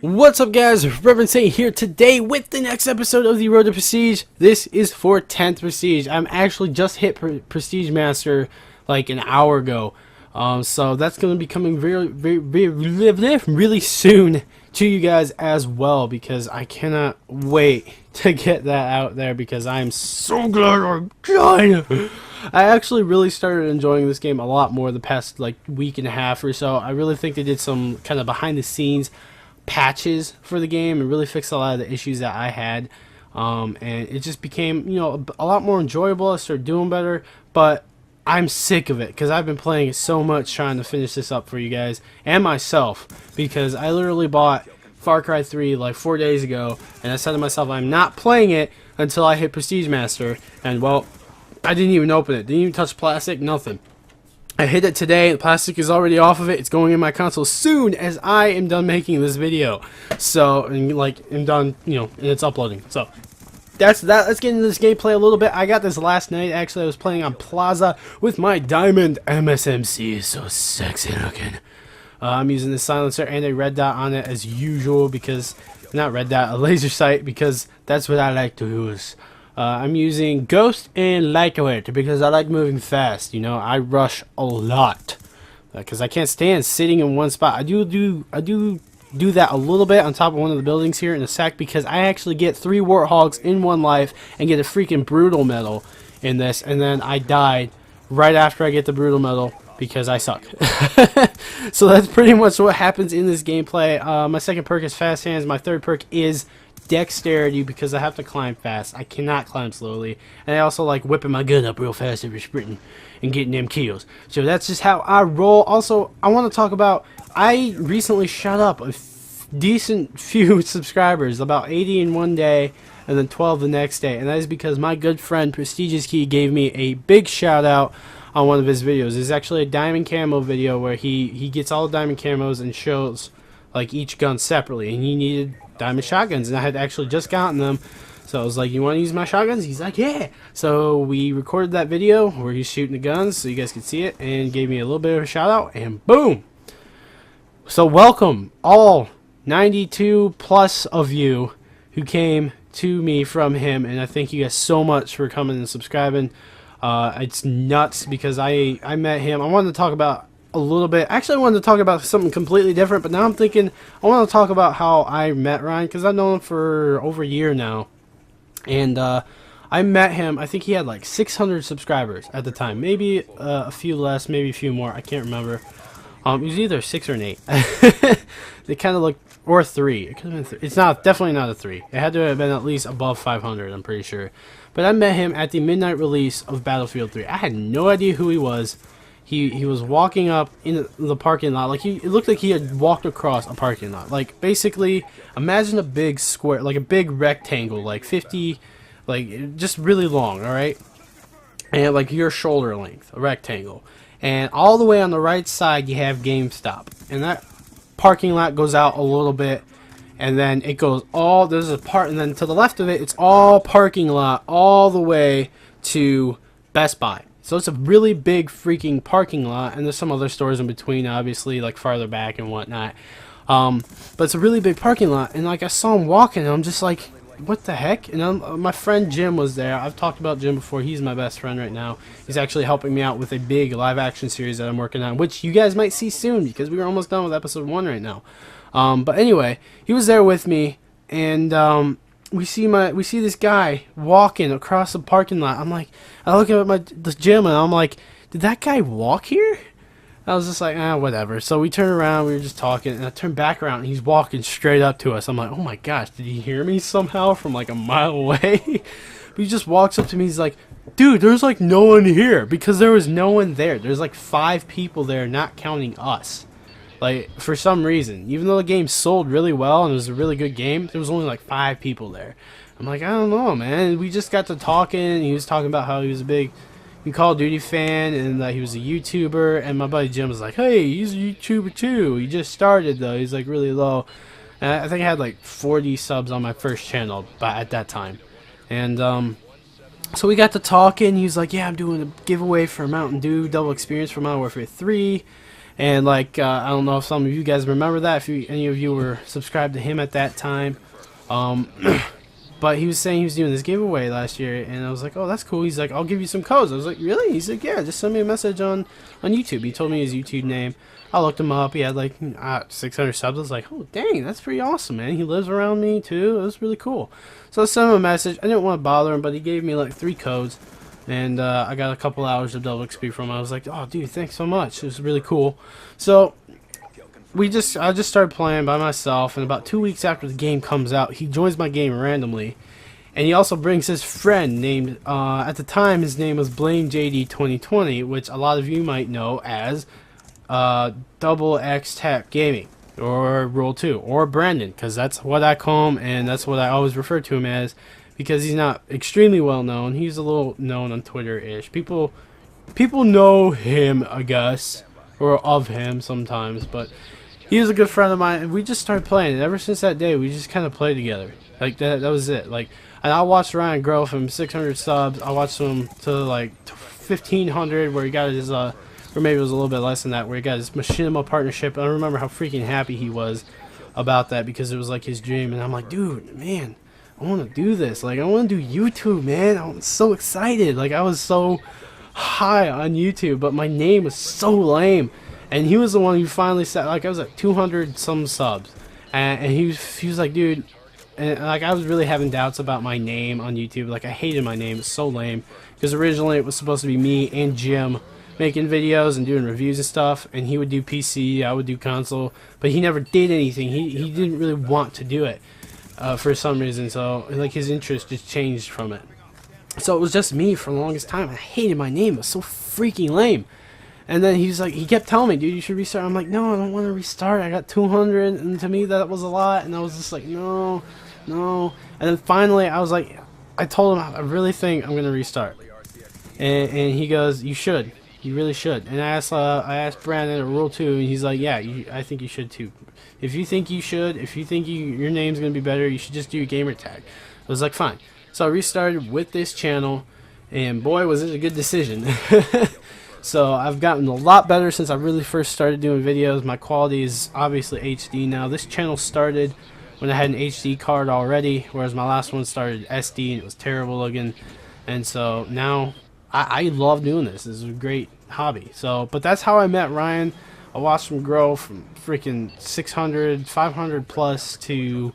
What's up, guys? Reverend Saint here today with the next episode of the Road to Prestige. This is for 10th Prestige. I'm actually just hit Prestige Master like an hour ago. So that's going to be coming really soon to you guys as well, because I cannot wait to get that out there, because I'm so glad I'm done. I actually really started enjoying this game a lot more the past like week and a half or so. I really think they did some kind of behind the scenes patches for the game and really fixed a lot of the issues that I had, and it just became, you know, a lot more enjoyable. I started doing better, but I'm sick of it because I've been playing it so much trying to finish this up for you guys and myself, because I literally bought Far Cry 3 like 4 days ago, and I said to myself I'm not playing it until I hit Prestige Master, and well, I didn't even open it, didn't even touch plastic, nothing. I hit it today, the plastic is already off of it. It's going in my console soon as I am done making this video. So, and like, I'm done, you know, and it's uploading. So, that's that. Let's get into this gameplay a little bit. I got this last night. Actually, I was playing on Plaza with my Diamond MSMC. It's so sexy looking. I'm using the silencer and a red dot on it as usual, because, not red dot, a laser sight, because that's what I like to use. I'm using Ghost and Light Alert because I like moving fast. You know, I rush a lot because I can't stand sitting in one spot. I do that a little bit on top of one of the buildings here in a sec, because I actually get 3 warthogs in one life and get a freaking brutal medal in this, and then I died right after I get the brutal medal because I suck. So that's pretty much what happens in this gameplay. My second perk is Fast Hands. My third perk is Dexterity, because I have to climb fast. I cannot climb slowly, and I also like whipping my gun up real fast if you're sprinting and getting them kills. So that's just how I roll. Also, I want to talk about, I recently shot up a decent few subscribers, about 80 in one day and then 12 the next day, and that is because my good friend Prestigious Key gave me a big shout out on one of his videos. It's actually a diamond camo video where he gets all the diamond camos and shows like each gun separately, and he needed diamond shotguns, and I had actually just gotten them, so I was like, you want to use my shotguns? He's like, yeah. So we recorded that video where he's shooting the guns so you guys could see it, and gave me a little bit of a shout out, and boom. So welcome all 92 plus of you who came to me from him, and I thank you guys so much for coming and subscribing. It's nuts because I met him. I wanted to talk about a little bit. Actually, I wanted to talk about something completely different, but now I'm thinking I want to talk about how I met Ryan, because I've known him for over a year now, and I met him, I think he had like 600 subscribers at the time, maybe a few less, maybe a few more, I can't remember. It was either 6 or an 8. They kind of looked, or 3. It could have been it's not, definitely not a 3. It had to have been at least above 500, I'm pretty sure. But I met him at the midnight release of Battlefield 3. I had no idea who he was. He was walking up in the parking lot, like it looked like he had walked across a parking lot. Like, basically, imagine a big square, like a big rectangle, like 50, like just really long, alright? And like your shoulder length, a rectangle. And all the way on the right side you have GameStop. And that parking lot goes out a little bit, and then it goes all, there's a part, and then to the left of it, it's all parking lot all the way to Best Buy. So it's a really big freaking parking lot, and there's some other stores in between, obviously, like farther back and whatnot. But it's a really big parking lot, and like I saw him walking, and I'm just like, what the heck? And my friend Jim was there. I've talked about Jim before. He's my best friend right now. He's actually helping me out with a big live action series that I'm working on, which you guys might see soon, because we're almost done with episode 1 right now. But anyway, he was there with me, and we see this guy walking across the parking lot. I'm like, I look at the gym, and I'm like, did that guy walk here? I was just like, whatever. So we turn around, we were just talking, and I turn back around, and he's walking straight up to us. I'm like, oh my gosh, did he hear me somehow from like a mile away? But he just walks up to me, he's like, dude, there's like no one here, because there was no one there. There's like 5 people there, not counting us. Like, for some reason, even though the game sold really well and it was a really good game, there was only like 5 people there. I'm like, I don't know, man. We just got to talking, and he was talking about how he was a big Call of Duty fan, and that he was a YouTuber, and my buddy Jim was like, hey, he's a YouTuber too. He just started, though. He's like really low. And I think I had like 40 subs on my first channel at that time. And so we got to talking. He was like, yeah, I'm doing a giveaway for Mountain Dew Double Experience for Modern Warfare 3. And like I don't know if some of you guys remember that, if any of you were subscribed to him at that time. But he was saying he was doing this giveaway last year, and I was like, oh, that's cool. He's like, I'll give you some codes. I was like, really? He's like, yeah, just send me a message on YouTube. He told me his YouTube name. I looked him up. He had like 600 subs. I was like, oh, dang, that's pretty awesome, man. He lives around me too. It was really cool. So I sent him a message. I didn't want to bother him, but he gave me like 3 codes, and I got a couple hours of double XP from him. I was like, oh, dude, thanks so much. It was really cool. So I just started playing by myself, and about 2 weeks after the game comes out, he joins my game randomly, and he also brings his friend named at the time his name was Blame JD 2020, which a lot of you might know as Double X Tap Gaming or Roll 2 or Brandon, because that's what I call him, and that's what I always refer to him as, because he's not extremely well known. He's a little known on Twitter-ish. People know him, I guess, or of him sometimes, but he was a good friend of mine, and we just started playing. And ever since that day, we just kind of played together. Like that was it. Like, and I watched Ryan grow from 600 subs. I watched him to like 1,500, where he got his or maybe it was a little bit less than that, where he got his machinima partnership. And I remember how freaking happy he was about that, because it was like his dream. And I'm like, dude, man, I want to do this. Like, I want to do YouTube, man. I'm so excited. Like, I was so high on YouTube, but my name was so lame. And he was the one who finally said, like, I was at 200 some subs, and he was like, dude, and like I was really having doubts about my name on YouTube. Like, I hated my name. It's so lame, because originally it was supposed to be me and Jim making videos and doing reviews and stuff, and he would do PC, I would do console, but he never did anything. He didn't really want to do it for some reason, so like his interest just changed from it. So it was just me for the longest time. I hated my name. It was so freaking lame. And then he's like, he kept telling me, dude, you should restart. I'm like, no, I don't want to restart. I got 200, and to me that was a lot. And I was just like, no. And then finally, I was like, I told him, I really think I'm gonna restart. And he goes, you should, you really should. And I asked Brandon at Rule 2, and he's like, yeah, I think you should too. If you think you should, if you think your name's gonna be better, you should just do your gamer tag. I was like, fine. So I restarted with this channel, and boy, was it a good decision. So I've gotten a lot better since I really first started doing videos. My quality is obviously HD now. This channel started when I had an HD card already, whereas my last one started SD and it was terrible looking. And so now I love doing this. This is a great hobby. So, but that's how I met Ryan. I watched him grow from freaking 600, 500 plus to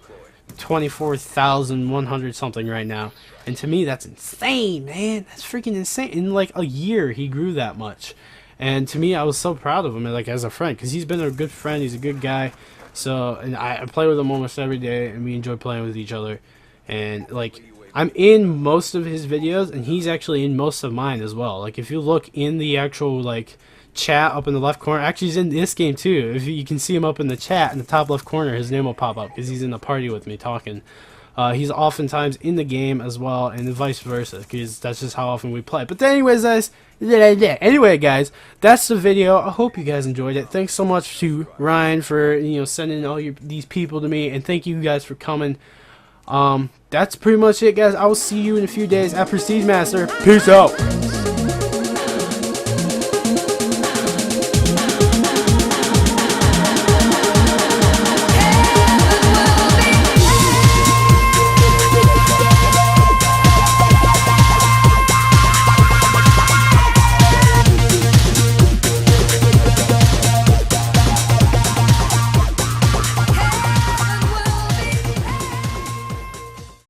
24,100 something right now. And to me, that's insane, man. That's freaking insane. In like a year, he grew that much. And to me, I was so proud of him, like, as a friend, because he's been a good friend. He's a good guy. So, and I play with him almost every day, and we enjoy playing with each other. And like, I'm in most of his videos, and he's actually in most of mine as well. Like, if you look in the actual like chat up in the left corner, actually he's in this game too. If you can see him up in the chat in the top left corner, his name will pop up because he's in the party with me talking. He's oftentimes in the game as well, and vice versa, because that's just how often we play. But anyways, guys, that's the video. I hope you guys enjoyed it. Thanks so much to Ryan for sending all these people to me, and thank you guys for coming. That's pretty much it, guys. I will see you in a few days at Prestige Master. Peace out.